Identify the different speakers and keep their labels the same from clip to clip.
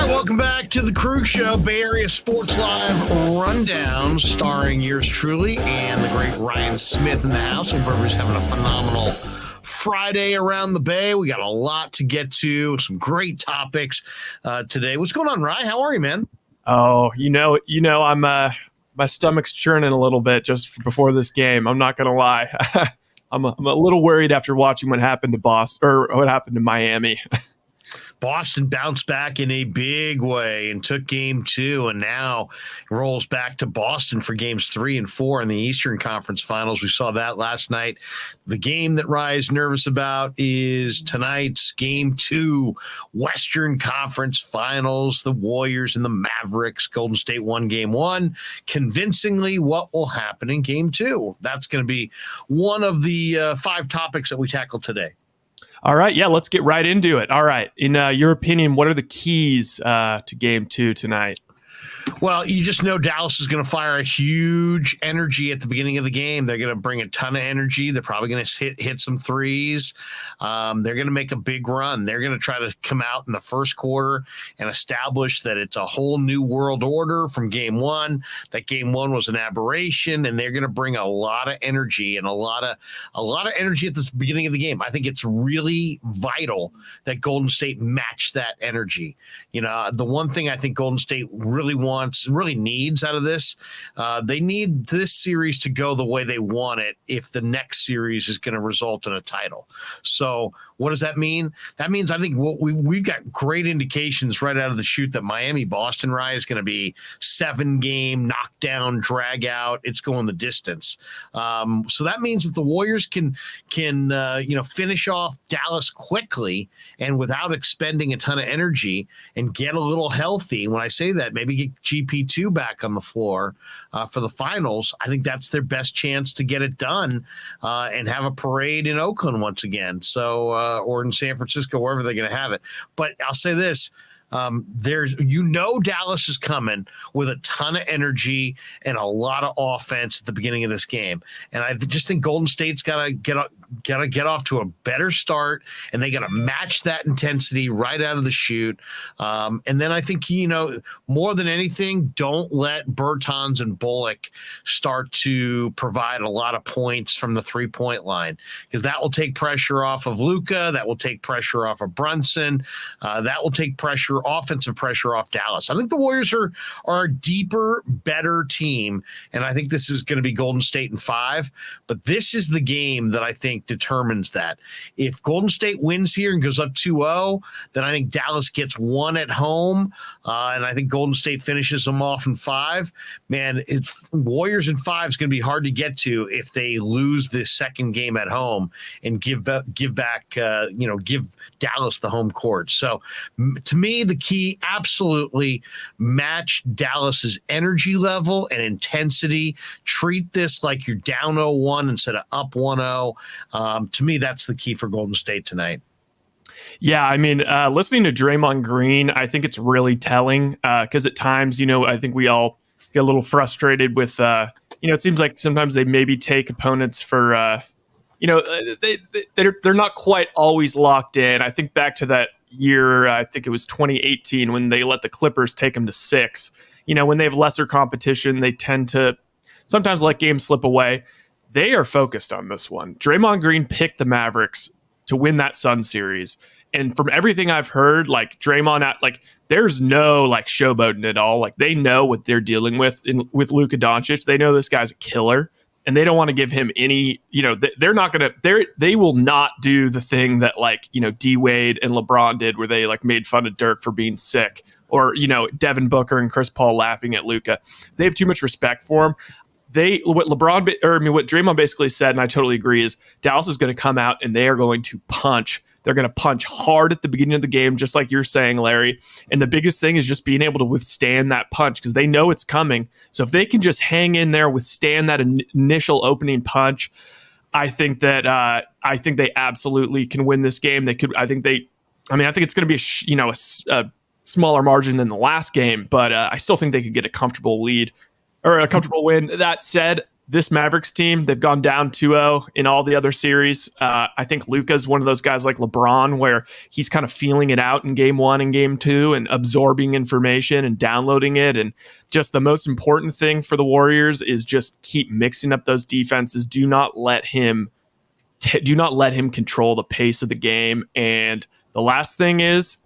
Speaker 1: Welcome back to the Krueg Show, Bay Area Sports Live Rundown, starring yours truly and the great Ryan Smith in the house. Hope everybody's having a phenomenal Friday around the Bay. We got a lot to get to, some great topics today. What's going on, Ryan? How are you, man?
Speaker 2: Oh, I'm my stomach's churning a little bit just before this game. I'm not gonna lie. I'm a little worried after watching what happened to Boston or what happened to Miami.
Speaker 1: Boston bounced back in a big way and took game 2, and now rolls back to Boston for games 3 and 4 in the Eastern Conference Finals. We saw that last night. The game that Rye's nervous about is tonight's game 2, Western Conference Finals. The Warriors and the Mavericks. Golden State won game 1 convincingly. What will happen in game 2? That's going to be one of the 5 topics that we tackle today.
Speaker 2: All right, yeah, let's get right into it. All right, in your opinion, what are the keys to game 2 tonight?
Speaker 1: Well, you just know Dallas is going to fire a huge energy at the beginning of the game. They're going to bring a ton of energy. They're probably going to hit some threes. They're going to make a big run. They're going to try to come out in the first quarter and establish that it's a whole new world order from game 1, that game 1 was an aberration, and they're going to bring a lot of energy and a lot of energy at the beginning of the game. I think it's really vital that Golden State match that energy. You know, the one thing I think Golden State really needs out of this, they need this series to go the way they want it if the next series is going to result in a title. So what does that mean? That means I think we've got great indications right out of the chute that Miami-Boston Rye is going to be 7-game knockdown, drag out. It's going the distance. So that means if the Warriors can finish off Dallas quickly and without expending a ton of energy and get a little healthy, when I say that, maybe get GP2 back on the floor for the finals, I think that's their best chance to get it done and have a parade in Oakland once again. So, or in San Francisco, wherever they're going to have it. But I'll say this. Dallas is coming with a ton of energy and a lot of offense at the beginning of this game. And I just think Golden State's got to get off to a better start, and they got to match that intensity right out of the chute. And then I think, more than anything, don't let Bertans and Bullock start to provide a lot of points from the 3-point line, because that will take pressure off of Luka. That will take pressure off of Brunson. That will take offensive pressure off Dallas. I think the Warriors are a deeper, better team, and I think this is going to be Golden State in 5. But this is the game that I think determines that. If Golden State wins here and goes up 2-0, then I think Dallas gets 1 at home, and I think Golden State finishes them off in 5. Man, Warriors in 5 is going to be hard to get to if they lose this second game at home and give Dallas the home court. So to me, the key, absolutely match Dallas's energy level and intensity. Treat this like you're down 0-1 instead of up 1-0. To me, that's the key for Golden State tonight.
Speaker 2: Yeah, I mean, listening to Draymond Green, I think it's really telling because at times, I think we all get a little frustrated with, it seems like sometimes they maybe take opponents for, they're not quite always locked in. I think back to that year, I think it was 2018 when they let the Clippers take them to 6. When they have lesser competition, they tend to sometimes let games slip away. They are focused on this one. Draymond Green picked the Mavericks to win that Sun series. And from everything I've heard, Draymond, there's no showboating at all. They know what they're dealing with with Luka Doncic. They know this guy's a killer, and they don't want to give him any, they're not going to, they will not do the thing that D Wade and LeBron did where they made fun of Dirk for being sick, or, Devin Booker and Chris Paul laughing at Luka. They have too much respect for him. What Draymond basically said, and I totally agree, is Dallas is going to come out and they are going to punch. They're going to punch hard at the beginning of the game, just like you're saying, Larry. And the biggest thing is just being able to withstand that punch because they know it's coming. So if they can just hang in there, withstand that initial opening punch, I think that I think they absolutely can win this game. They could. I think it's going to be a smaller margin than the last game, but I still think they could get a comfortable lead or a comfortable win. That said, this Mavericks team, they've gone down 2-0 in all the other series. I think Luka's one of those guys like LeBron where he's kind of feeling it out in game 1 and game 2 and absorbing information and downloading it. And just the most important thing for the Warriors is just keep mixing up those defenses. Do not let him control the pace of the game. And the last thing is,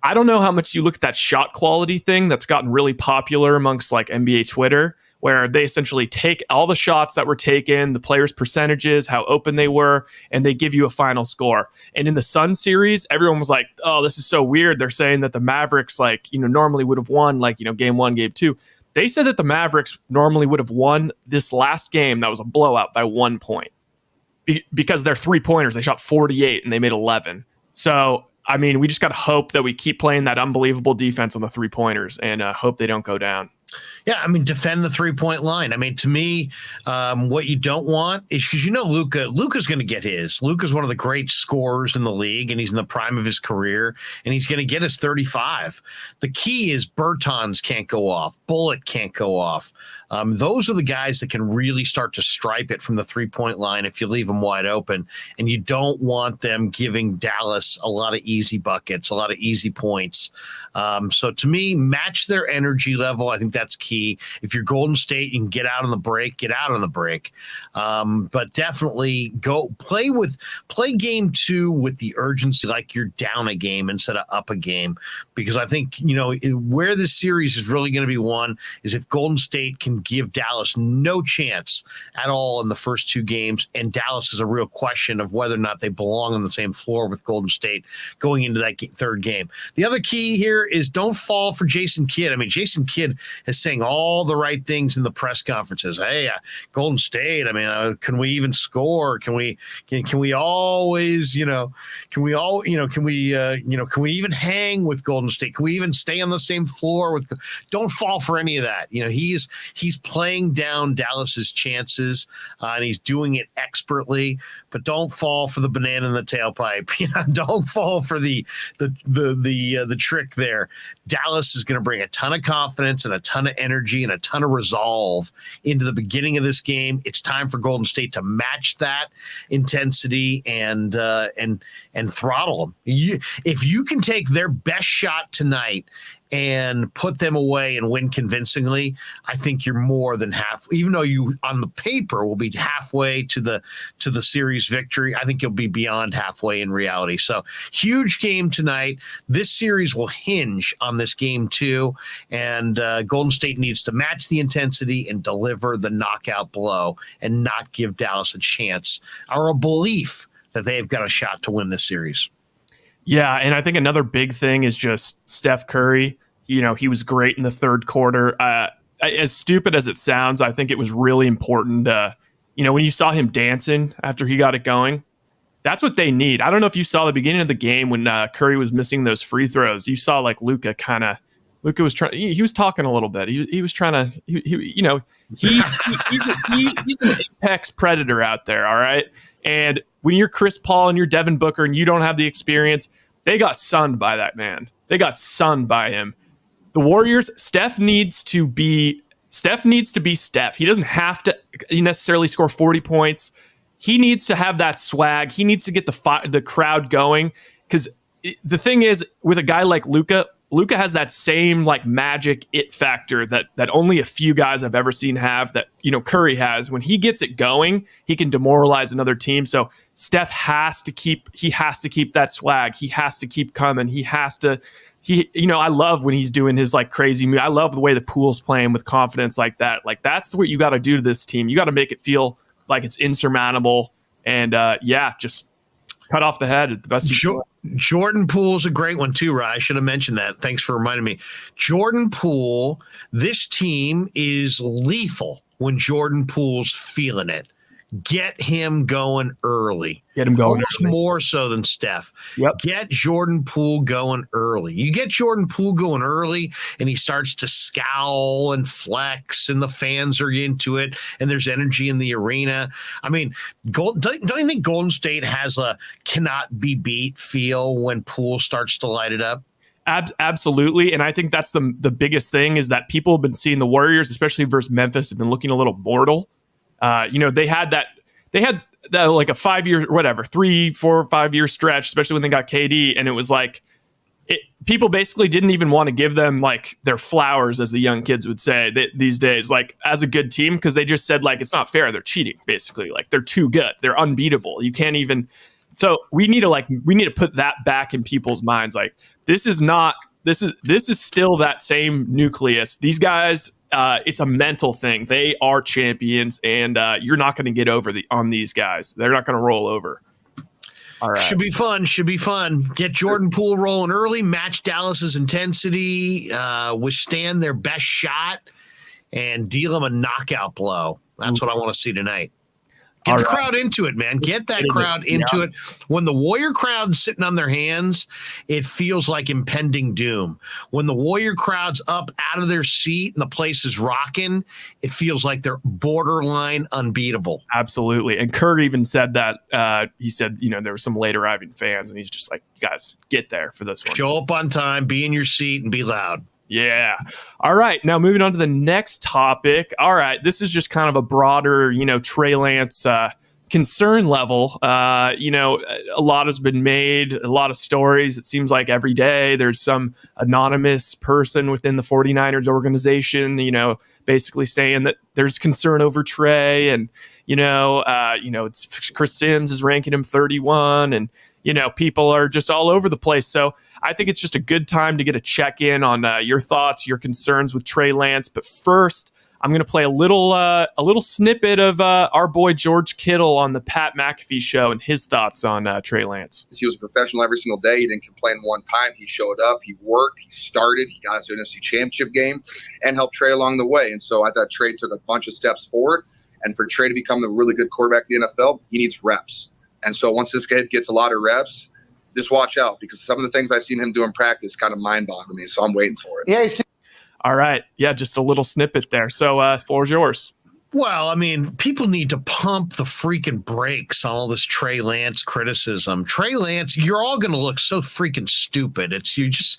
Speaker 2: I don't know how much you look at that shot quality thing that's gotten really popular amongst like NBA Twitter, where they essentially take all the shots that were taken, the players' percentages, how open they were, and they give you a final score. And in the Sun series, everyone was like, oh, this is so weird. They're saying that the Mavericks, normally would have won, game 1, game 2. They said that the Mavericks normally would have won this last game that was a blowout by 1 point. Because they're 3-pointers. They shot 48 and they made 11. So, I mean, we just got to hope that we keep playing that unbelievable defense on the 3-pointers and hope they don't go down.
Speaker 1: Yeah, I mean, defend the 3-point line. I mean, to me, what you don't want is because Luka's going to get his. Luka's one of the great scorers in the league, and he's in the prime of his career, and he's going to get his 35. The key is Bertans can't go off. Bullock can't go off. Those are the guys that can really start to stripe it from the 3-point line if you leave them wide open, and you don't want them giving Dallas a lot of easy buckets, a lot of easy points. So to me, match their energy level. I think that's key. If you're Golden State, you can get out on the break, get out on the break. But definitely go play game 2 with the urgency like you're down a game instead of up a game. Because I think, where this series is really going to be won is if Golden State can give Dallas no chance at all in the first 2 games. And Dallas is a real question of whether or not they belong on the same floor with Golden State going into that third game. The other key here is don't fall for Jason Kidd. I mean, Jason Kidd is saying all the right things in the press conferences. Hey, Golden State, I mean, can we even score? Can we always, can we even hang with Golden State? Can we even stay on the same floor with? Don't fall for any of that. He's playing down Dallas's chances, and he's doing it expertly. But don't fall for the banana in the tailpipe. Don't fall for the trick there. Dallas is going to bring a ton of confidence and a ton of energy and a ton of resolve into the beginning of this game. It's time for Golden State to match that intensity and throttle them. If you can take their best shot tonight and put them away and win convincingly, I think you're more than half. Even though you on the paper will be halfway to the series victory, I think you'll be beyond halfway in reality. So huge game tonight. This series will hinge on this game 2, and Golden State needs to match the intensity and deliver the knockout blow and not give Dallas a chance or a belief that they've got a shot to win this series.
Speaker 2: Yeah, and I think another big thing is just Steph Curry. He was great in the third quarter. As stupid as it sounds, I think it was really important. When you saw him dancing after he got it going, that's what they need. I don't know if you saw the beginning of the game when Curry was missing those free throws. You saw like Luka was trying. He was talking a little bit. He was trying to. He's an apex predator out there. All right, and when you're Chris Paul and you're Devin Booker and you don't have the experience, they got sunned by that man. They got sunned by him. The Warriors, Steph needs to be Steph. He doesn't have to necessarily score 40 points. He needs to have that swag. He needs to get the crowd going. Because the thing is, with a guy like Luka has that same like magic it factor that only a few guys I've ever seen have, that Curry has. When he gets it going, he can demoralize another team. So Steph has to keep that swag. He has to keep coming. I love when he's doing his like crazy move. I love the way the Pool's playing with confidence like that. Like that's what you got to do to this team. You got to make it feel like it's insurmountable. And just cut off the head at the best you can.
Speaker 1: Jordan Poole's a great one too, Rye. I should have mentioned that. Thanks for reminding me. Jordan Poole, this team is lethal when Jordan Poole's feeling it. Get him going early.
Speaker 2: Get him going
Speaker 1: almost
Speaker 2: early.
Speaker 1: More so than Steph.
Speaker 2: Yep.
Speaker 1: Get Jordan Poole going early. You get Jordan Poole going early, and he starts to scowl and flex, and the fans are into it, and there's energy in the arena. I mean, don't you think Golden State has a cannot be beat feel when Poole starts to light it up?
Speaker 2: Absolutely. And I think that's the biggest thing is that people have been seeing the Warriors, especially versus Memphis, have been looking a little mortal. They had like a 5 year, whatever, 3, 4, 5 year stretch, especially when they got KD. And it was like, people basically didn't even want to give them like their flowers, as the young kids would say these days, like as a good team, because they just said like, it's not fair. They're cheating, basically. Like they're too good. They're unbeatable. You can't even. So we need to put that back in people's minds. Like this is still that same nucleus. These guys, it's a mental thing. They are champions, and you're not going to get over on these guys. They're not going to roll over. All right.
Speaker 1: Should be fun. Get Jordan Poole rolling early, match Dallas's intensity, withstand their best shot, and deal them a knockout blow. That's what I want to see tonight. Get the crowd into it, man. Get that crowd into it. When the Warrior crowd's sitting on their hands, it feels like impending doom. When the Warrior crowd's up out of their seat and the place is rocking, it feels like they're borderline unbeatable.
Speaker 2: Absolutely. And Kurt even said that. He said, there were some late arriving fans, and he's just like, you guys, get there for this one.
Speaker 1: Show up on time, be in your seat, and be loud.
Speaker 2: Yeah. All right. Now moving on to the next topic. All right. This is just kind of a broader, Trey Lance concern level. A lot has been made, a lot of stories. It seems like every day there's some anonymous person within the 49ers organization, basically saying that there's concern over Trey, and, it's Chris Sims is ranking him 31, and, people are just all over the place. So I think it's just a good time to get a check in on your thoughts, your concerns with Trey Lance. But first, I'm going to play a little snippet of our boy George Kittle on the Pat McAfee show and his thoughts on Trey Lance.
Speaker 3: He was a professional every single day. He didn't complain one time. He showed up. He worked. He started. He got us to an NFC Championship game and helped Trey along the way. And so I thought Trey took a bunch of steps forward. And for Trey to become a really good quarterback in the NFL, he needs reps. And so once this kid gets a lot of reps, just watch out, because some of the things I've seen him do in practice kind of mind-boggle me. So I'm waiting for it.
Speaker 4: Yeah,
Speaker 2: all right. Yeah, just a little snippet there. So floor's yours.
Speaker 1: Well, I mean, people need to pump the freaking brakes on all this Trey Lance criticism. Trey Lance, you're all going to look so freaking stupid. Just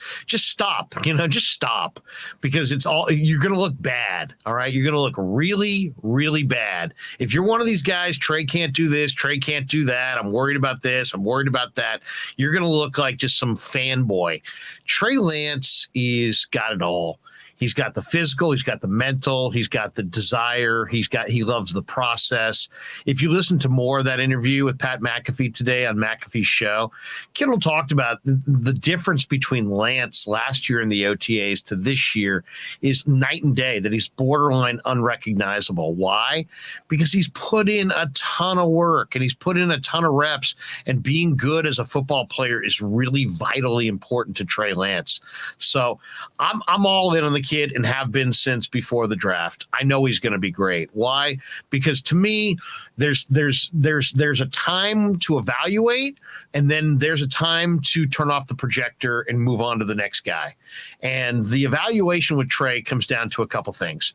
Speaker 1: stop, just stop, because you're going to look bad. All right. You're going to look really, really bad. If you're one of these guys, Trey can't do this, Trey can't do that, I'm worried about this, I'm worried about that, you're going to look like just some fanboy. Trey Lance is got it all. He's got the physical, he's got the mental, he's got the desire, he loves the process. If you listen to more of that interview with Pat McAfee today on McAfee's show, Kittle talked about the difference between Lance last year in the OTAs to this year is night and day, that he's borderline unrecognizable. Why? Because he's put in a ton of work and he's put in a ton of reps, and being good as a football player is really vitally important to Trey Lance. So I'm all in on the kid and have been since before the draft. I know he's going to be great. Why? Because to me, there's a time to evaluate, and then there's a time to turn off the projector and move on to the next guy. And the evaluation with Trey comes down to a couple things.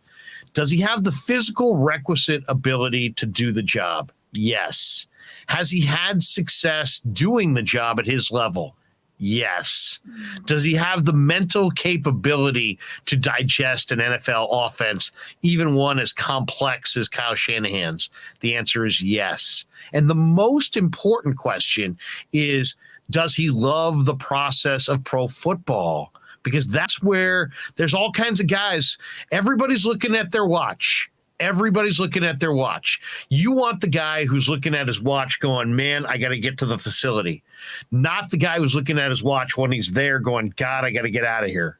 Speaker 1: Does he have the physical requisite ability to do the job? Yes. Has he had success doing the job at his level? Yes. Does he have the mental capability to digest an NFL offense, even one as complex as Kyle Shanahan's? The answer is yes. And the most important question is, does he love the process of pro football? Because that's where there's all kinds of guys. Everybody's looking at their watch. Everybody's looking at their watch. You want the guy who's looking at his watch going, man, I got to get to the facility. Not the guy who's looking at his watch when he's there going, God, I got to get out of here.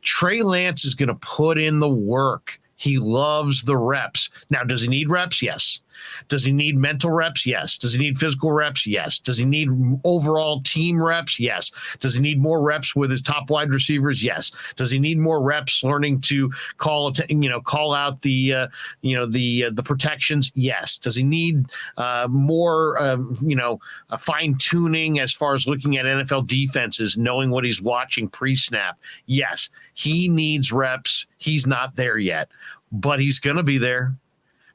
Speaker 1: Trey Lance is going to put in the work. He loves the reps. Now, does he need reps? Yes. Does he need mental reps? Yes. Does he need physical reps? Yes. Does he need overall team reps? Yes. Does he need more reps with his top wide receivers? Yes. Does he need more reps learning to call out the protections? Yes. Does he need more fine tuning as far as looking at NFL defenses, knowing what he's watching pre-snap? Yes. He needs reps. He's not there yet, but he's going to be there,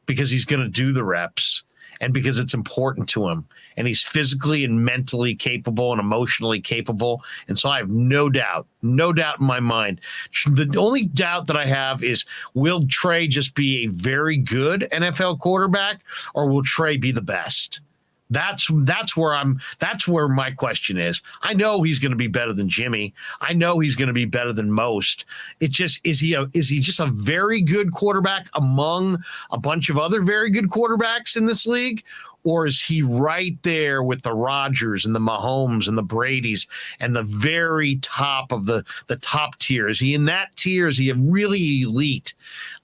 Speaker 1: because he's going to do the reps and because it's important to him. and he's physically and mentally capable and emotionally capable. And so I have no doubt in my mind. The only doubt that I have is, will Trey just be a very good NFL quarterback, or will Trey be the best? That's where my question is. I know he's going to be better than Jimmy. I know he's going to be better than most. It just is he just a very good quarterback among a bunch of other very good quarterbacks in this league? Or is he right there with the Rodgers and the Mahomes and the Bradys and the very top of the top tier? Is he in that tier? Is he really elite?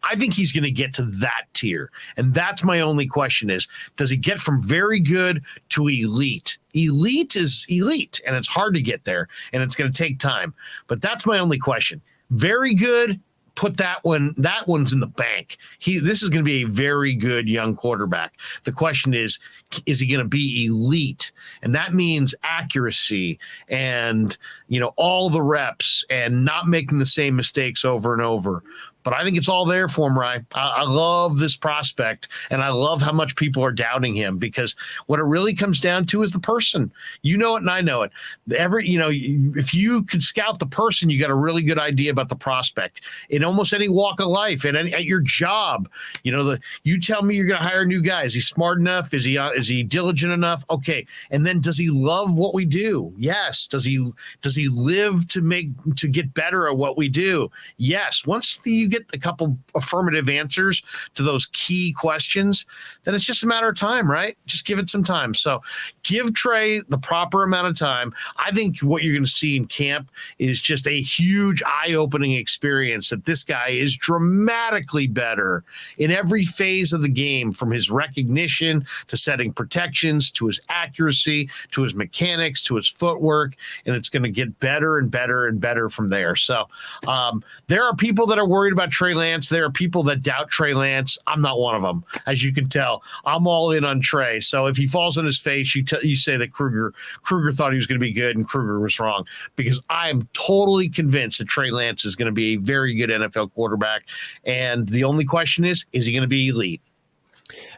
Speaker 1: I think he's going to get to that tier. And that's my only question is, does he get from very good to elite? Elite is elite, and it's hard to get there, and it's going to take time. But that's my only question. Very good, put that one's in the bank. This is going to be a very good young quarterback. The question is he going to be elite? And that means accuracy and, all the reps and not making the same mistakes over and over. But I think it's all there for him, Ryan. I love this prospect, and I love how much people are doubting him, because what it really comes down to is the person. You know it, and I know it. If you could scout the person, you got a really good idea about the prospect. In almost any walk of life, at your job, you tell me you're going to hire a new guy. Is he smart enough? Is he diligent enough? Okay, and then does he love what we do? Yes. Does he live to get better at what we do? Yes. Once you get a couple affirmative answers to those key questions, then it's just a matter of time, right? Just give it some time. So give Trey the proper amount of time. I think what you're going to see in camp is just a huge eye-opening experience, that this guy is dramatically better in every phase of the game, from his recognition to setting protections to his accuracy to his mechanics to his footwork, and it's going to get better and better and better from there. So there are people that are worried about Trey Lance. There are people that doubt Trey Lance. I'm not one of them. As you can tell, I'm all in on Trey. So if he falls on his face, you say that Krueger thought he was going to be good and Krueger was wrong, because I am totally convinced that Trey Lance is going to be a very good NFL quarterback. And the only question is he going to be elite?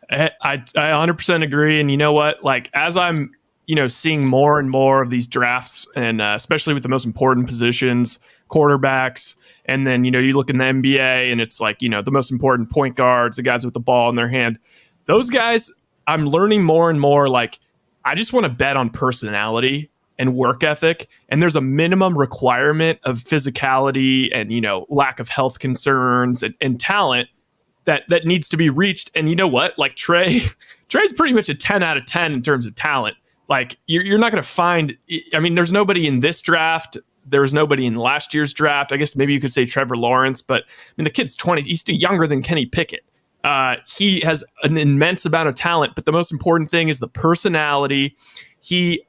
Speaker 2: I 100% agree. And you know what? Like, as I'm, seeing more and more of these drafts, and especially with the most important positions, quarterbacks, and then, you look in the NBA and it's like, the most important point guards, the guys with the ball in their hand, those guys, I'm learning more and more, like, I just want to bet on personality and work ethic. And there's a minimum requirement of physicality and, lack of health concerns and talent that needs to be reached. And you know what? Like, Trey's pretty much a 10 out of 10 in terms of talent. Like, you're not going to find, there's nobody in this draft. There was nobody in last year's draft. I guess maybe you could say Trevor Lawrence, but the kid's 20. He's still younger than Kenny Pickett. He has an immense amount of talent, but the most important thing is the personality. He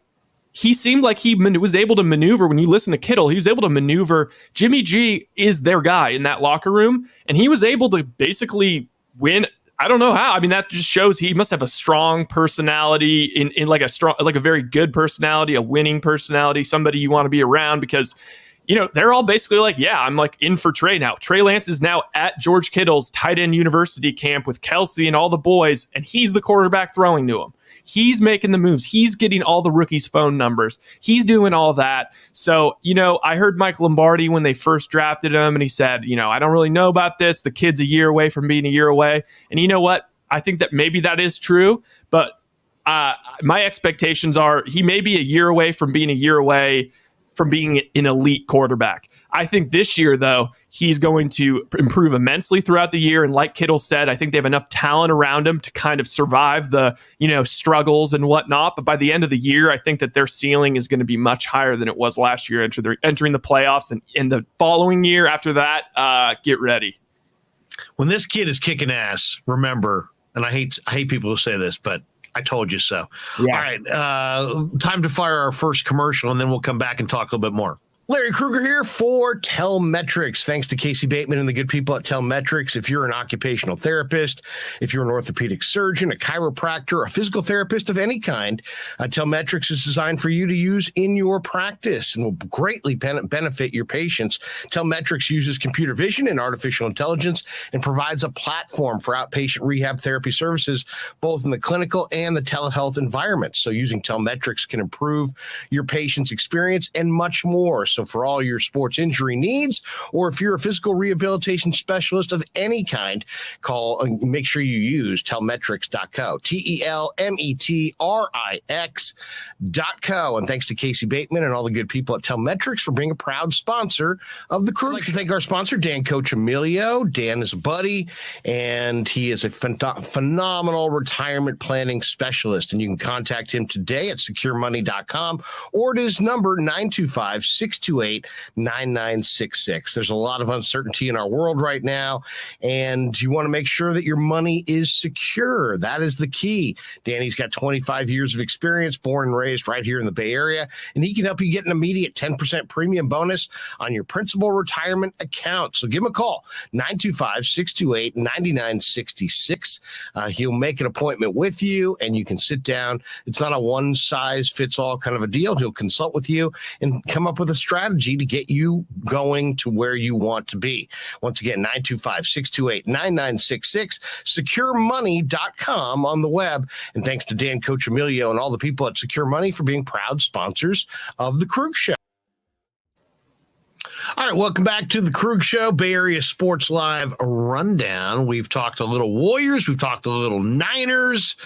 Speaker 2: seemed like he was able to maneuver. When you listen to Kittle, he was able to maneuver. Jimmy G is their guy in that locker room, and he was able to basically win. I don't know how. That just shows he must have a strong personality, in like a very good personality, a winning personality, somebody you want to be around, because, they're all basically like, yeah, I'm like in for Trey now. Trey Lance is now at George Kittle's tight end university camp with Kelsey and all the boys, and he's the quarterback throwing to him. He's making the moves. He's getting all the rookies' phone numbers. He's doing all that. So, I heard Mike Lombardi when they first drafted him, and he said, I don't really know about this. The kid's a year away from being a year away. And you know what? I think that maybe that is true, but my expectations are he may be a year away from being an elite quarterback. I think this year, though, he's going to improve immensely throughout the year. And like Kittle said, I think they have enough talent around him to kind of survive the, struggles and whatnot. But by the end of the year, I think that their ceiling is going to be much higher than it was last year, entering the playoffs. And in the following year after that, get ready.
Speaker 1: When this kid is kicking ass, remember, and I hate people who say this, but I told you so. Yeah. All right. Time to fire our first commercial, and then we'll come back and talk a little bit more. Larry Krueger here for Telemetrics. Thanks to Casey Bateman and the good people at Telemetrics. If you're an occupational therapist, if you're an orthopedic surgeon, a chiropractor, a physical therapist of any kind, Telemetrics is designed for you to use in your practice and will greatly benefit your patients. Telemetrics uses computer vision and artificial intelligence and provides a platform for outpatient rehab therapy services, both in the clinical and the telehealth environments. So using Telemetrics can improve your patient's experience and much more. So for all your sports injury needs, or if you're a physical rehabilitation specialist of any kind, call and make sure you use telemetrics.co, Telemetrics.co. And thanks to Casey Bateman and all the good people at Telemetrics for being a proud sponsor of the Krueg. I'd like to thank our sponsor, Dan Coach Emilio. Dan is a buddy, and he is a phenomenal retirement planning specialist. And you can contact him today at securemoney.com or at his number 925-628-9966. There's a lot of uncertainty in our world right now, and you want to make sure that your money is secure. That is the key. Danny's got 25 years of experience, born and raised right here in the Bay Area, and he can help you get an immediate 10% premium bonus on your principal retirement account. So give him a call, 925-628-9966. He'll make an appointment with you, and you can sit down. It's not a one-size-fits-all kind of a deal. He'll consult with you and come up with a strategy to get you going to where you want to be. Once again, 925-628-9966, securemoney.com on the web. And thanks to Dan Coach Emilio and all the people at Secure Money for being proud sponsors of the Krueg Show. All right, welcome back to the Krueg Show, Bay Area Sports Live Rundown. We've talked a little Warriors. We've talked a little Niners.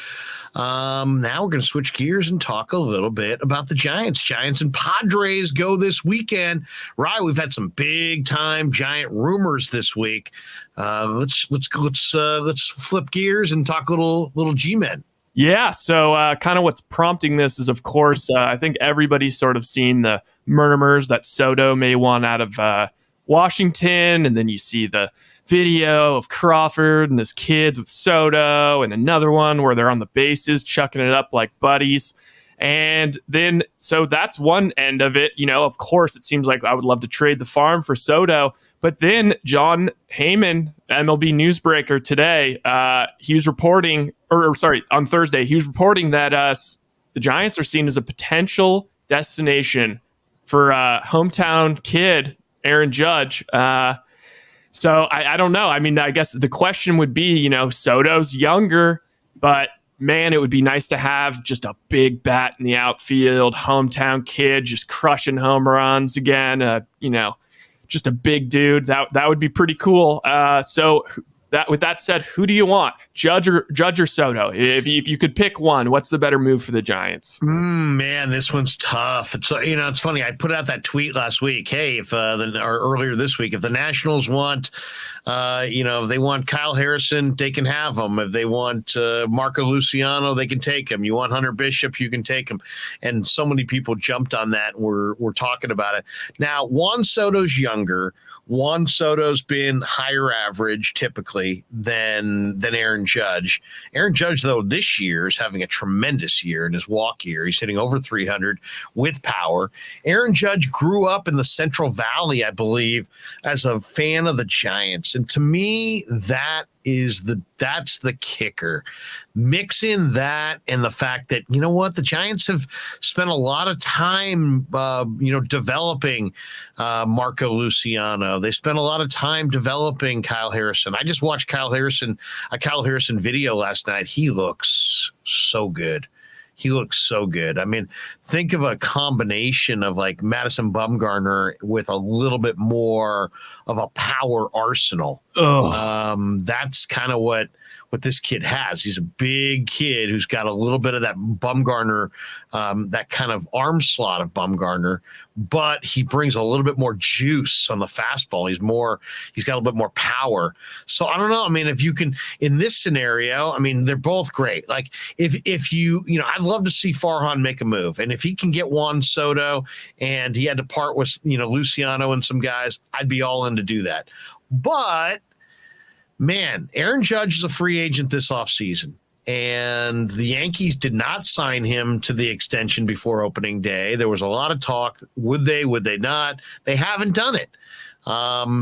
Speaker 1: Now we're going to switch gears and talk a little bit about the Giants. Giants and Padres go this weekend. Right, we've had some big time Giant rumors this week. Let's flip gears and talk a little G-men.
Speaker 2: Yeah, so kind of what's prompting this is, of course, I think everybody's sort of seen the murmurs that Soto may want out of Washington, and then you see the video of Crawford and his kids with Soto, and another one where they're on the bases chucking it up like buddies. And then, so that's one end of it. You know, of course, it seems like I would love to trade the farm for Soto. But then John Heyman, MLB newsbreaker today, he was reporting, on Thursday, he was reporting that the Giants are seen as a potential destination for hometown kid Aaron Judge. So I don't know. I mean, I guess the question would be, you know, Soto's younger, but man, it would be nice to have just a big bat in the outfield, hometown kid just crushing home runs again. You know, just a big dude. That would be pretty cool. So with that said, who do you want, Judge or Soto? If you could pick one, what's the better move for the Giants?
Speaker 1: Man, this one's tough. It's it's funny. I put out that tweet last week. Hey, or earlier this week, if the Nationals want, if they want Kyle Harrison, they can have him. If they want Marco Luciano, they can take him. You want Hunter Bishop, you can take him. And so many people jumped on that. We're talking about it now. Juan Soto's younger. Juan Soto's been higher average typically than Aaron Judge. Aaron Judge, though, this year is having a tremendous year in his walk year. He's hitting over 300 with power. Aaron Judge grew up in the Central Valley, I believe, as a fan of the Giants. And to me, that's the kicker. Mix in that and the fact that, you know what, the Giants have spent a lot of time, developing Marco Luciano. They spent a lot of time developing Kyle Harrison. I just watched a Kyle Harrison video last night. He looks so good. I mean, think of a combination of like Madison Bumgarner with a little bit more of a power arsenal. That's kind of what this kid has. He's a big kid who's got a little bit of that Bumgarner, that kind of arm slot of Bumgarner, but he brings a little bit more juice on the fastball. He's got a little bit more power. So I don't know. I mean, if you can, in this scenario, I mean, they're both great. Like if you I'd love to see Farhan make a move. And if he can get Juan Soto and he had to part with, Luciano and some guys, I'd be all in to do that. But man, Aaron Judge is a free agent this offseason. and the Yankees did not sign him to the extension before opening day. There was a lot of talk. Would they not? They haven't done it.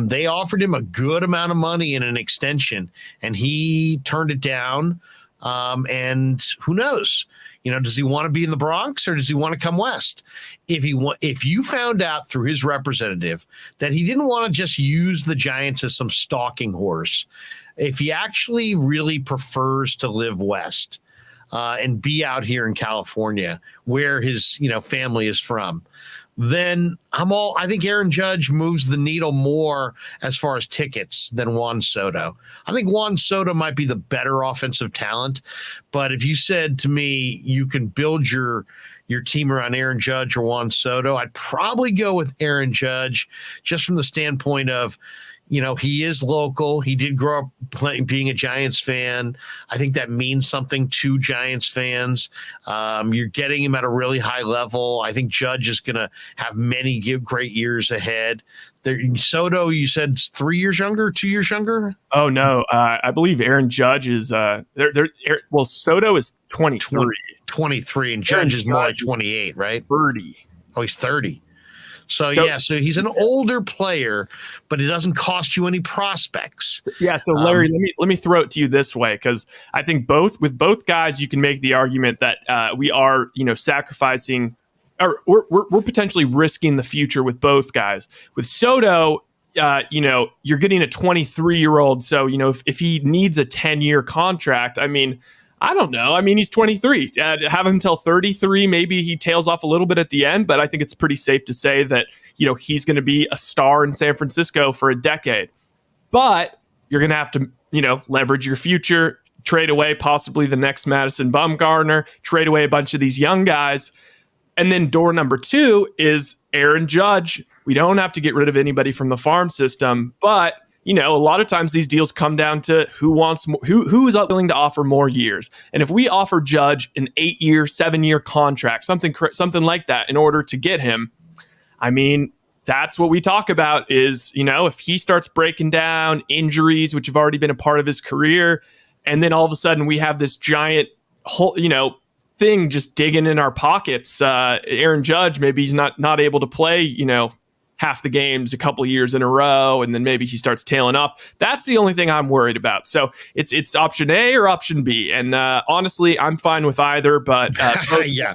Speaker 1: They offered him a good amount of money in an extension, and he turned it down. And who knows? Does he want to be in the Bronx or does he want to come west? If you found out through his representative that he didn't want to just use the Giants as some stalking horse, if he actually really prefers to live west and be out here in California where his family is from, then I think Aaron Judge moves the needle more as far as tickets than Juan Soto. I think Juan Soto might be the better offensive talent, but if you said to me you can build your team around Aaron Judge or Juan Soto, I'd probably go with Aaron Judge just from the standpoint of, he is local. He did grow up being a Giants fan. I think that means something to Giants fans. You're getting him at a really high level. I think Judge is going to have many great years ahead. Soto, you said 3 years younger, 2 years younger?
Speaker 2: Oh, no. I believe Aaron Judge is Soto is 23.
Speaker 1: 23, and Judge is more like 28, right?
Speaker 2: 30.
Speaker 1: Oh, he's 30. So he's an older player, but it doesn't cost you any prospects.
Speaker 2: Yeah. So Larry, let me throw it to you this way, because I think with both guys, you can make the argument that we are, sacrificing, or we're potentially risking the future with both guys. With Soto, you're getting a 23-year-old. So if he needs a 10-year contract, I don't know. He's 23. Have him till 33. Maybe he tails off a little bit at the end, but I think it's pretty safe to say that, he's going to be a star in San Francisco for a decade. But you're going to have to, leverage your future, trade away possibly the next Madison Bumgarner, trade away a bunch of these young guys. And then door number 2 is Aaron Judge. We don't have to get rid of anybody from the farm system, but a lot of times these deals come down to who is willing to offer more years. And if we offer Judge an 8-year, 7-year contract, something like that in order to get him, that's what we talk about is, if he starts breaking down, injuries, which have already been a part of his career, and then all of a sudden we have this giant whole, thing just digging in our pockets. Aaron Judge, maybe he's not able to play, half the games a couple years in a row, and then maybe he starts tailing off. That's the only thing I'm worried about. So it's option A or option B. And honestly, I'm fine with either, but
Speaker 1: yeah.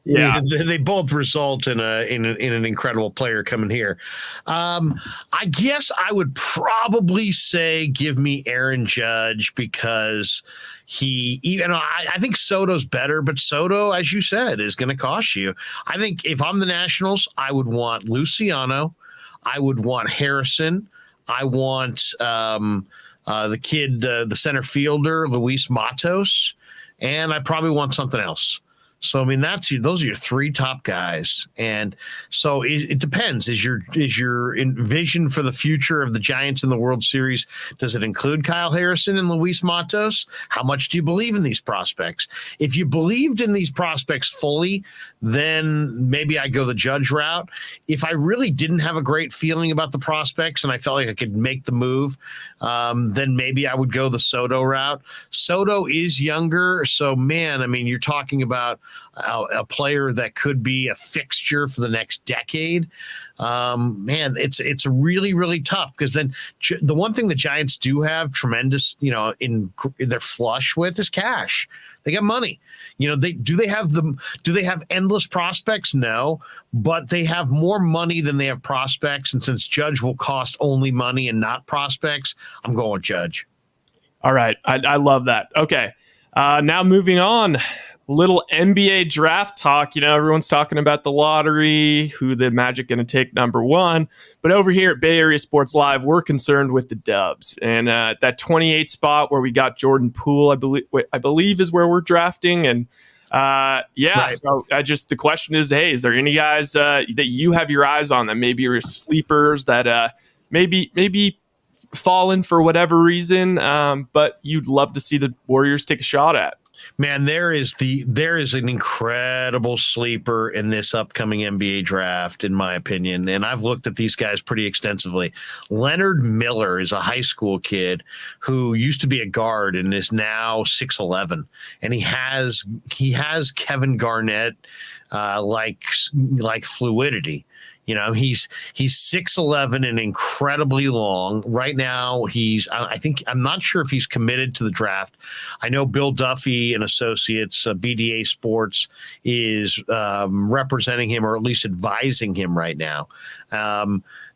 Speaker 1: They both result in an incredible player coming here. I guess I would probably say give me Aaron Judge because I think Soto's better, but Soto, as you said, is going to cost you. I think if I'm the Nationals, I would want Luciano. I would want Harrison. I want the kid, the center fielder, Luis Matos, and I probably want something else. So, those are your 3 top guys. And so it depends. Is your vision for the future of the Giants in the World Series, does it include Kyle Harrison and Luis Matos? How much do you believe in these prospects? If you believed in these prospects fully, then maybe I go the Judge route. If I really didn't have a great feeling about the prospects and I felt like I could make the move, then maybe I would go the Soto route. Soto is younger. So, you're talking about a player that could be a fixture for the next decade. It's really, really tough because then the one thing the Giants do have tremendous, they're flush with is cash. They got money. Do they have endless prospects? No, but they have more money than they have prospects. And since Judge will cost only money and not prospects, I'm going with Judge.
Speaker 2: All right. I love that. Okay. Now moving on. Little NBA draft talk. Everyone's talking about the lottery, who the Magic going to take number 1. But over here at Bay Area Sports Live, we're concerned with the Dubs. And that 28 spot where we got Jordan Poole, I believe is where we're drafting. And right. So the question is, hey, is there any guys that you have your eyes on that maybe are sleepers that maybe fallen for whatever reason, but you'd love to see the Warriors take a shot at?
Speaker 1: Man, there is an incredible sleeper in this upcoming NBA draft, in my opinion. And I've looked at these guys pretty extensively. Leonard Miller is a high school kid who used to be a guard and is now 6'11", and he has Kevin Garnett like fluidity. You know, he's 6'11" and incredibly long. Right now, I'm not sure if he's committed to the draft. I know Bill Duffy and Associates, BDA Sports, is representing him or at least advising him right now.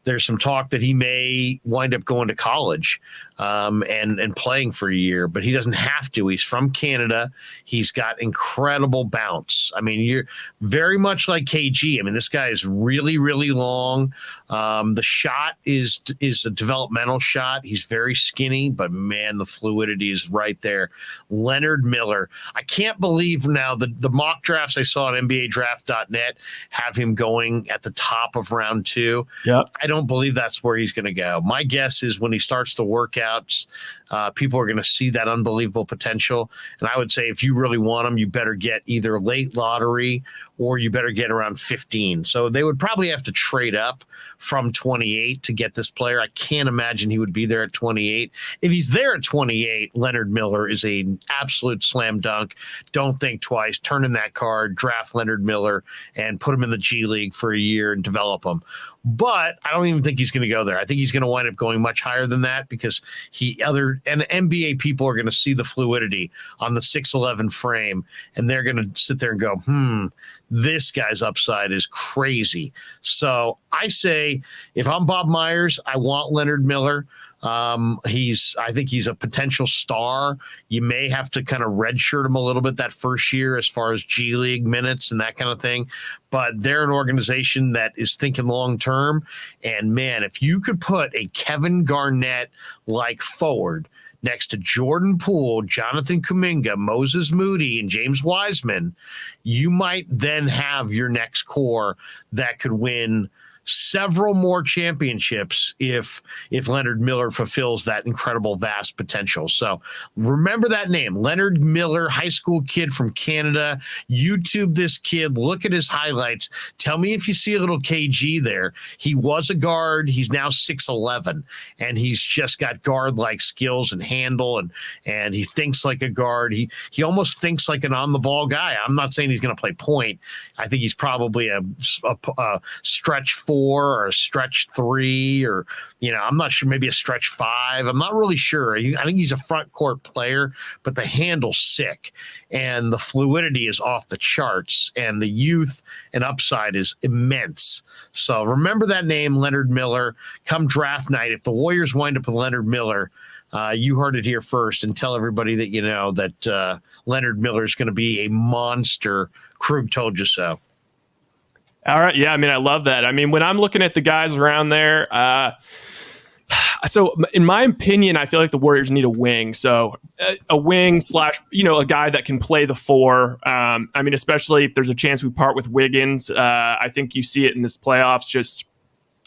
Speaker 1: There's some talk that he may wind up going to college and playing for a year, but he doesn't have to. He's from Canada. He's got incredible bounce. I mean, you're very much like KG. I mean, this guy is really, really long. The shot is a developmental shot. He's very skinny, but man, the fluidity is right there. Leonard Miller. I can't believe now the mock drafts I saw on NBADraft.net have him going at the top of round 2.
Speaker 2: Yeah.
Speaker 1: I don't believe that's where he's going to go. My guess is when he starts the workouts, people are going to see that unbelievable potential. And I would say if you really want him, you better get either late lottery or you better get around 15. So they would probably have to trade up from 28 to get this player. I can't imagine he would be there at 28. If he's there at 28, Leonard Miller is an absolute slam dunk. Don't think twice. Turn in that card, draft Leonard Miller, and put him in the G League for a year and develop him. But I don't even think he's going to go there. I think he's going to wind up going much higher than that because and NBA people are going to see the fluidity on the 6'11" frame, and they're going to sit there and go, this guy's upside is crazy. So I say, if I'm Bob Myers, I want Leonard Miller. I think he's a potential star. You may have to kind of redshirt him a little bit that first year as far as G League minutes and that kind of thing. But they're an organization that is thinking long term. And man, if you could put a Kevin Garnett like forward next to Jordan Poole, Jonathan Kuminga, Moses Moody, and James Wiseman, you might then have your next core that could win several more championships if Leonard Miller fulfills that incredible vast potential. So remember that name, Leonard Miller, high school kid from Canada. YouTube this kid, look at his highlights. Tell me if you see a little KG there. He was a guard. He's now 6'11", and he's just got guard-like skills and handle, and he thinks like a guard. He almost thinks like an on-the-ball guy. I'm not saying he's going to play point. I think he's probably a stretch 4 or a stretch 3, or I'm not sure, maybe a stretch 5. I'm not really sure. I think he's a front court player, but the handle's sick and the fluidity is off the charts and the youth and upside is immense. So remember that name, Leonard Miller. Come draft night, if the Warriors wind up with Leonard Miller, you heard it here first, and tell everybody that that Leonard Miller is going to be a monster. Krug told you so.
Speaker 2: All right. Yeah. I mean, I love that. I mean, when I'm looking at the guys around there, so in my opinion, I feel like the Warriors need a wing. So a wing / a guy that can play the 4. I mean, especially if there's a chance we part with Wiggins. I think you see it in this playoffs. Just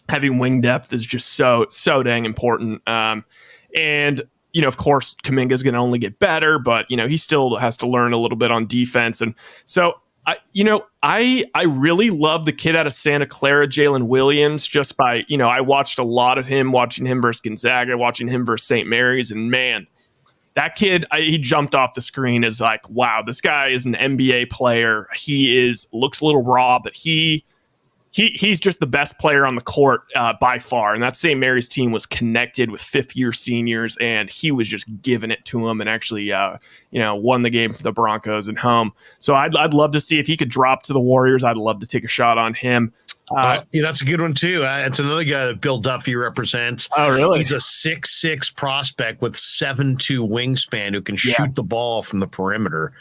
Speaker 2: having wing depth is just so dang important. And of course, Kuminga is going to only get better, but he still has to learn a little bit on defense. And so I really love the kid out of Santa Clara, Jalen Williams, just by, I watched a lot of him, watching him versus Gonzaga, watching him versus St. Mary's. And man, that kid, he jumped off the screen as like, wow, this guy is an NBA player. He looks a little raw, but he's just the best player on the court by far. And that St. Mary's team was connected with fifth-year seniors, and he was just giving it to them and actually, won the game for the Broncos at home. So I'd love to see if he could drop to the Warriors. I'd love to take a shot on him.
Speaker 1: That's a good one, too. It's another guy that Bill Duffy represents.
Speaker 2: Oh, really?
Speaker 1: He's a 6'6" prospect with 7'2" wingspan who can shoot the ball from the perimeter.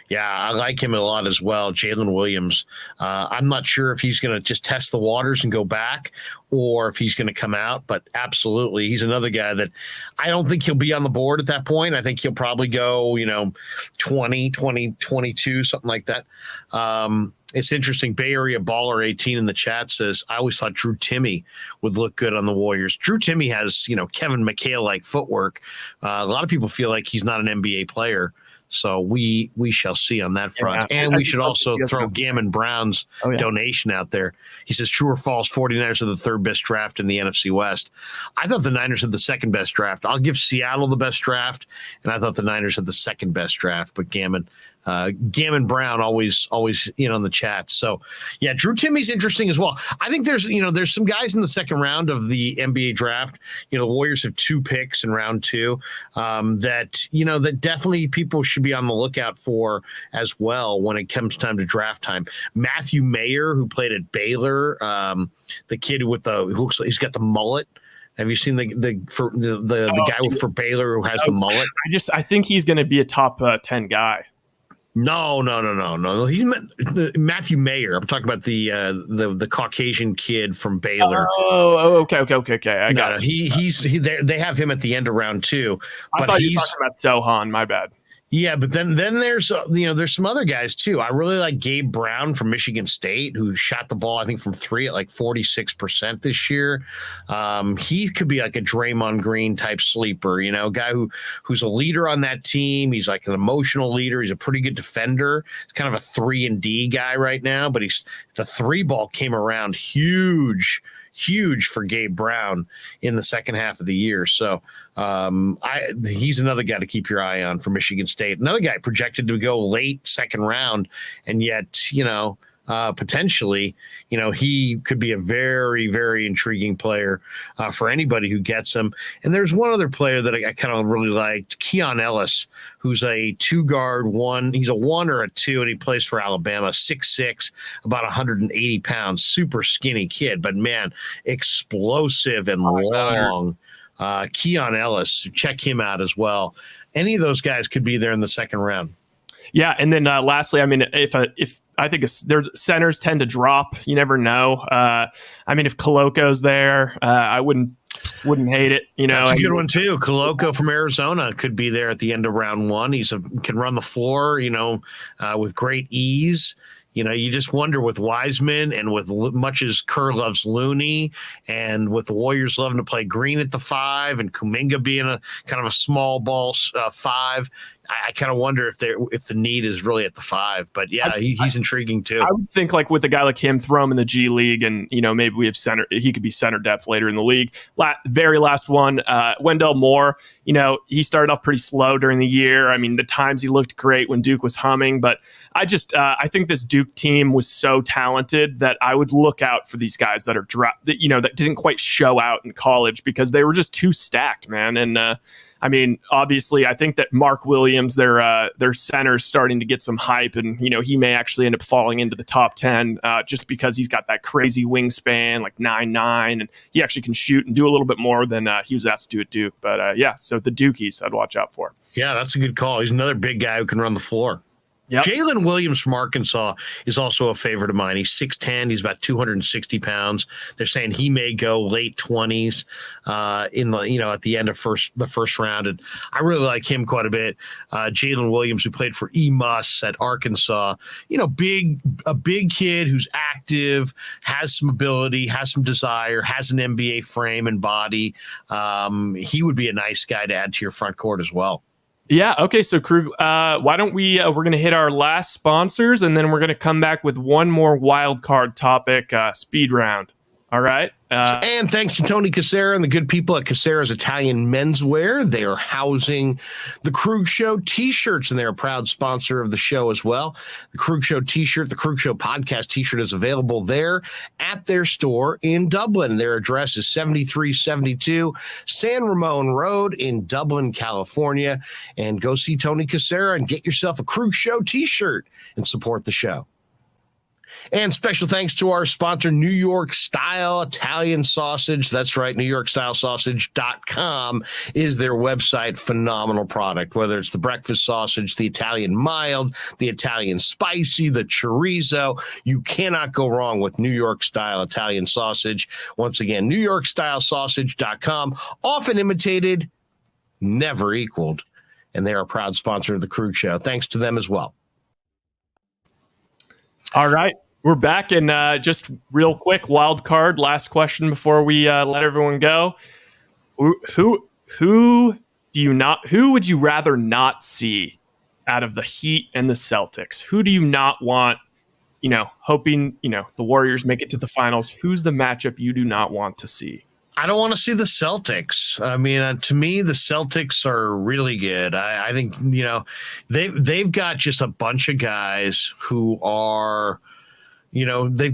Speaker 1: Yeah, I like him a lot as well. Jalen Williams. I'm not sure if he's going to just test the waters and go back or if he's going to come out, but absolutely. He's another guy that I don't think he'll be on the board at that point. I think he'll probably go, 20, 22, something like that. It's interesting. Bay Area Baller 18 in the chat says, I always thought Drew Timme would look good on the Warriors. Drew Timme has, Kevin McHale-like footwork. A lot of people feel like he's not an NBA player. So we shall see on that front.
Speaker 2: Yeah,
Speaker 1: and we should also throw Gammon Brown's donation out there. He says, true or false, 49ers are the third best draft in the NFC West. I thought the Niners had the second best draft. I'll give Seattle the best draft, and I thought the Niners had the second best draft. But Gammon Brown always in on the chat. So yeah, Drew Timmy's interesting as well. I think there's some guys in the second round of the NBA draft. The Warriors have 2 picks in round 2 that definitely people should be on the lookout for as well when it comes time to draft time. Matthew Mayer, who played at Baylor, the kid who looks like he's got the mullet. Have you seen the guy for Baylor who has the mullet?
Speaker 2: I think he's going to be a top 10 guy.
Speaker 1: No. He's Matthew Mayer. I'm talking about the Caucasian kid from Baylor.
Speaker 2: Oh, okay. I got
Speaker 1: it. They have him at the end of round 2.
Speaker 2: I thought you were talking about Sohan. My bad.
Speaker 1: Yeah, but then there's there's some other guys too. I really like Gabe Brown from Michigan State, who shot the ball I think from 3 at like 46% this year. He could be like a Draymond Green type sleeper, guy who's a leader on that team. He's like an emotional leader. He's a pretty good defender. He's kind of a 3-and-D guy right now, but the 3 ball came around huge for Gabe Brown in the second half of the year. So he's another guy to keep your eye on for Michigan State. Another guy projected to go late second round, and yet, potentially, he could be a very, very intriguing player for anybody who gets him. And there's one other player that I kind of really liked, Keon Ellis, who's a 2-guard 1. He's a 1 or a 2, and he plays for Alabama, 6'6", about 180 pounds, super skinny kid, but man, explosive and long. Keon Ellis, check him out as well. Any of those guys could be there in the second round.
Speaker 2: Yeah, and then lastly, I mean, if I think their centers tend to drop, you never know. If Coloco's there, I wouldn't hate it.
Speaker 1: That's a good one too. Coloco from Arizona could be there at the end of round 1. Can run the floor, with great ease. You just wonder with Wiseman and with much as Kerr loves Looney, and with the Warriors loving to play Green at the 5 and Kuminga being a kind of a small ball 5. I kind of wonder if the need is really at the 5, but yeah, he's intriguing too.
Speaker 2: I would think like with a guy like him, throw him in the G League, and maybe we have center. He could be center depth later in the league. Very last one, Wendell Moore. He started off pretty slow during the year. I mean, the times he looked great when Duke was humming, but I think this Duke team was so talented that I would look out for these guys that are that didn't quite show out in college because they were just too stacked, man. And obviously, I think that Mark Williams, their center, is starting to get some hype, and he may actually end up falling into the top 10 just because he's got that crazy wingspan, like 9'9", and he actually can shoot and do a little bit more than he was asked to do at Duke. But so the Dukies I'd watch out for.
Speaker 1: Yeah, that's a good call. He's another big guy who can run the floor.
Speaker 2: Yep.
Speaker 1: Jalen Williams from Arkansas is also a favorite of mine. He's 6'10". He's about 260 pounds. They're saying he may go late 20s in the at the end of the first round, and I really like him quite a bit. Jalen Williams, who played for Mus at Arkansas, a big kid who's active, has some ability, has some desire, has an NBA frame and body. He would be a nice guy to add to your front court as well.
Speaker 2: Yeah. Okay. So, Krug, why don't we're going to hit our last sponsors, and then we're going to come back with one more wild card topic, speed round. All right.
Speaker 1: And thanks to Tony Cassera and the good people at Cassera's Italian Menswear. They are housing the Krueg Show t-shirts, and they're a proud sponsor of the show as well. The Krueg Show t-shirt, the Krueg Show podcast t-shirt is available there at their store in Dublin. Their address is 7372 San Ramon Road in Dublin, California. And go see Tony Cassera and get yourself a Krueg Show t-shirt and support the show. And special thanks to our sponsor, New York Style Italian Sausage. That's right, NewYorkStyleSausage.com is their website. Phenomenal product, whether it's the breakfast sausage, the Italian mild, the Italian spicy, the chorizo. You cannot go wrong with New York Style Italian Sausage. Once again, NewYorkStyleSausage.com, often imitated, never equaled. And they are a proud sponsor of the Krueg Show. Thanks to them as well.
Speaker 2: All right. We're back, and just real quick, wild card. Last question before we let everyone go. Who would you rather not see out of the Heat and the Celtics. Who do you not want, hoping, the Warriors make it to the finals? Who's the matchup you do not want to see?
Speaker 1: I don't want to see the Celtics. I mean, to me, the Celtics are really good. I think, they've got just a bunch of guys who are, they've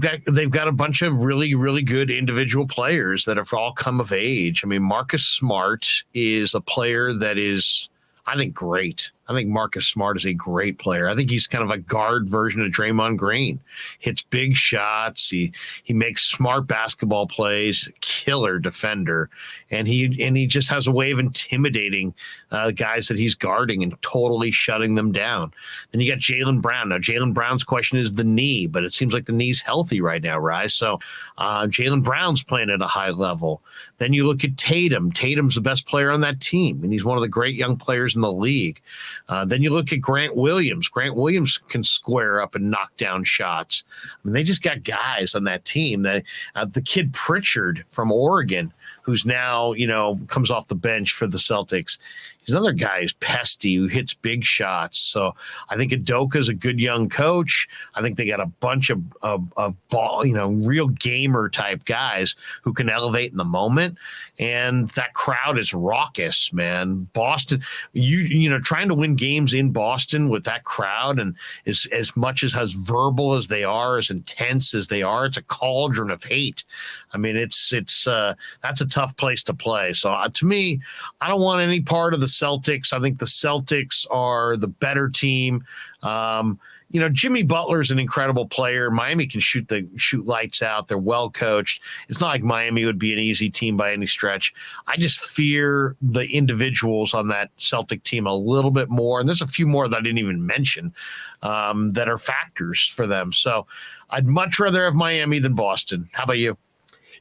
Speaker 1: got a bunch of really, really good individual players that have all come of age. I mean, Marcus Smart is a player that is, I think, great. I think Marcus Smart is a great player. I think he's kind of a guard version of Draymond Green. Hits big shots. He makes smart basketball plays. Killer defender, and he just has a way of intimidating guys that he's guarding and totally shutting them down. Then you got Jaylen Brown. Now Jaylen Brown's question is the knee, but it seems like the knee's healthy right now, right? So Jaylen Brown's playing at a high level. Then you look at Tatum. Tatum's the best player on that team, and he's one of the great young players in the league. Then you look at Grant Williams. Grant Williams can square up and knock down shots. I mean, they just got guys on that team. The kid Pritchard from Oregon, who's now, comes off the bench for the Celtics. He's another guy who's pesty, who hits big shots. So I think Udoka's a good young coach. I think they got a bunch of ball, real gamer type guys who can elevate in the moment. And that crowd is raucous, man. Boston, trying to win games in Boston with that crowd, and as much as verbal as they are, as intense as they are, it's a cauldron of hate. I mean, it's that's a tough place to play. So to me, I don't want any part of the Celtics. I think the Celtics are the better team. Jimmy Butler's an incredible player. Miami can shoot lights out. They're well coached. It's not like Miami would be an easy team by any stretch. I just fear the individuals on that Celtic team a little bit more. And there's a few more that I didn't even mention that are factors for them. So I'd much rather have Miami than Boston. How about you?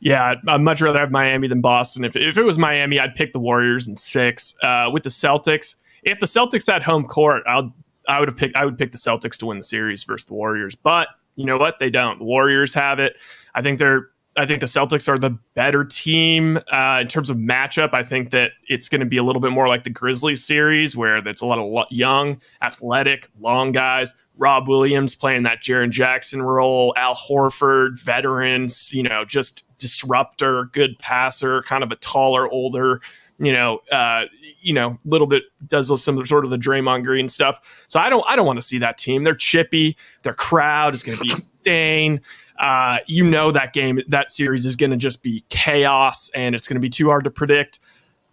Speaker 2: Yeah, I'd much rather have Miami than Boston. If it was Miami, I'd pick the Warriors in 6. With the Celtics, if the Celtics had home court, I would pick the Celtics to win the series versus the Warriors. But you know what? They don't. The Warriors have it. I think the Celtics are the better team in terms of matchup. I think that it's going to be a little bit more like the Grizzlies series, where that's a lot of young, athletic, long guys. Rob Williams playing that Jaren Jackson role, Al Horford, veterans, just disruptor, good passer, kind of a taller, older, little bit does some sort of the Draymond Green stuff. So I don't want to see that team. They're chippy. Their crowd is going to be insane. That series is going to just be chaos, and it's going to be too hard to predict.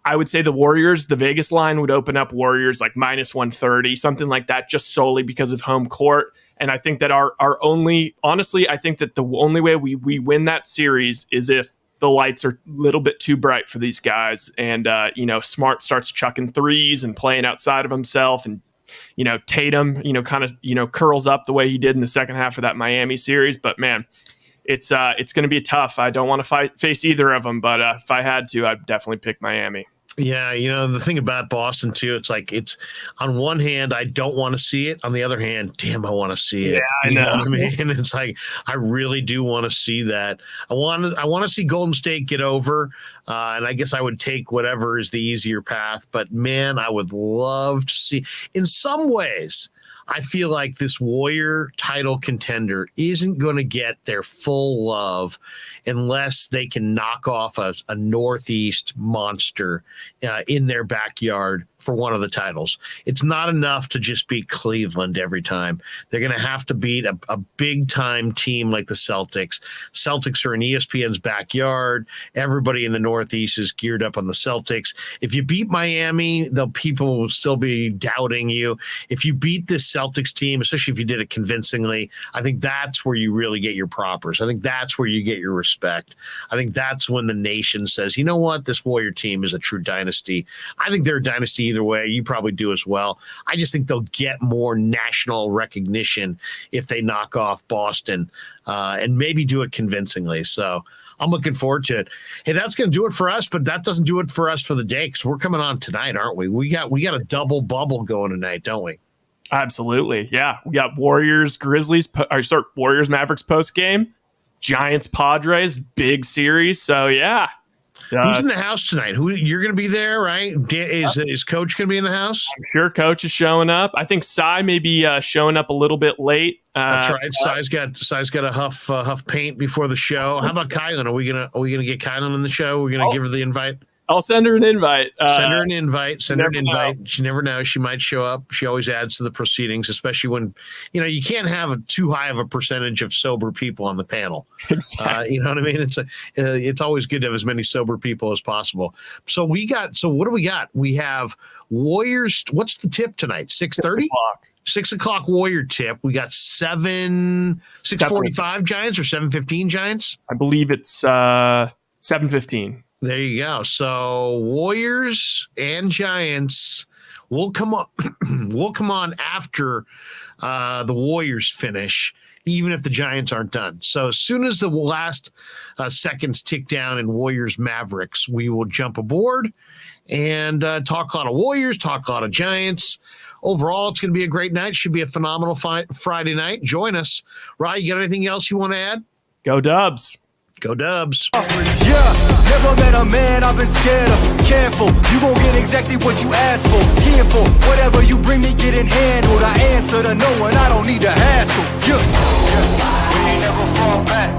Speaker 2: I would say the Warriors, the Vegas line would open up Warriors like minus 130, something like that, just solely because of home court. And I think that I think that the only way we win that series is if the lights are a little bit too bright for these guys. And, Smart starts chucking threes and playing outside of himself. And, Tatum, curls up the way he did in the second half of that Miami series. But, man, it's going to be tough. I don't want to face either of them. But if I had to, I'd definitely pick Miami.
Speaker 1: Yeah, the thing about Boston too, it's like it's on one hand I don't want to see it, on the other hand, damn, I want to see it.
Speaker 2: Yeah, I know.
Speaker 1: What I mean, it's like I really do want to see that. I want to see Golden State get over, and I guess I would take whatever is the easier path. But man, I would love to see. In some ways, I feel like this Warrior title contender isn't going to get their full love unless they can knock off a Northeast monster in their backyard for one of the titles. It's not enough to just beat Cleveland every time. They're going to have to beat a big-time team like the Celtics. Celtics are in ESPN's backyard. Everybody in the Northeast is geared up on the Celtics. If you beat Miami, the people will still be doubting you. If you beat this Celtics team, especially if you did it convincingly, I think that's where you really get your propers. I think that's where you get your respect. I think that's when the nation says, you know what, this Warrior team is a true dynasty. I think they're a dynasty either way. You probably do as well. I just think they'll get more national recognition if they knock off Boston and maybe do it convincingly. So I'm looking forward to it. Hey, that's going to do it for us, but that doesn't do it for us for the day because we're coming on tonight, aren't we? We got a double bubble going tonight, don't we?
Speaker 2: Absolutely. Yeah. We got Warriors, Warriors, Mavericks post game, Giants, Padres, big series. So, yeah.
Speaker 1: Who's in the house tonight? Who you're going to be there, right? Is Coach going to be in the house?
Speaker 2: I'm sure Coach is showing up. I think Cy may be showing up a little bit late.
Speaker 1: That's right. Cy's got a huff paint before the show. How about Kylan? Are we gonna get Kylan on the show? We're gonna give her the invite.
Speaker 2: I'll send her an invite.
Speaker 1: Send her an invite.
Speaker 2: Know.
Speaker 1: She never knows. She might show up. She always adds to the proceedings, especially when, you can't have too high of a percentage of sober people on the panel.
Speaker 2: Exactly.
Speaker 1: You know what I mean? It's always good to have as many sober people as possible. So what do we got? We have Warriors. What's the tip tonight? 6:30? 6 o'clock Warrior tip. We got 6:45 Giants or 7:15 Giants?
Speaker 2: I believe it's 7:15.
Speaker 1: There you go. So Warriors and Giants will come on. Will come on after the Warriors finish, even if the Giants aren't done. So as soon as the last seconds tick down in Warriors Mavericks, we will jump aboard and talk a lot of Warriors, talk a lot of Giants. Overall, it's going to be a great night. Should be a phenomenal Friday night. Join us. Rye, you got anything else you want to add?
Speaker 2: Go Dubs.
Speaker 1: Go Dubs.
Speaker 4: Yeah, never met a man I've been scared of. Careful, you gon' get exactly what you asked for. Careful, whatever you bring me, getting handled. I answer to no one, I don't need to hassle. Yeah, we ain't never fall back.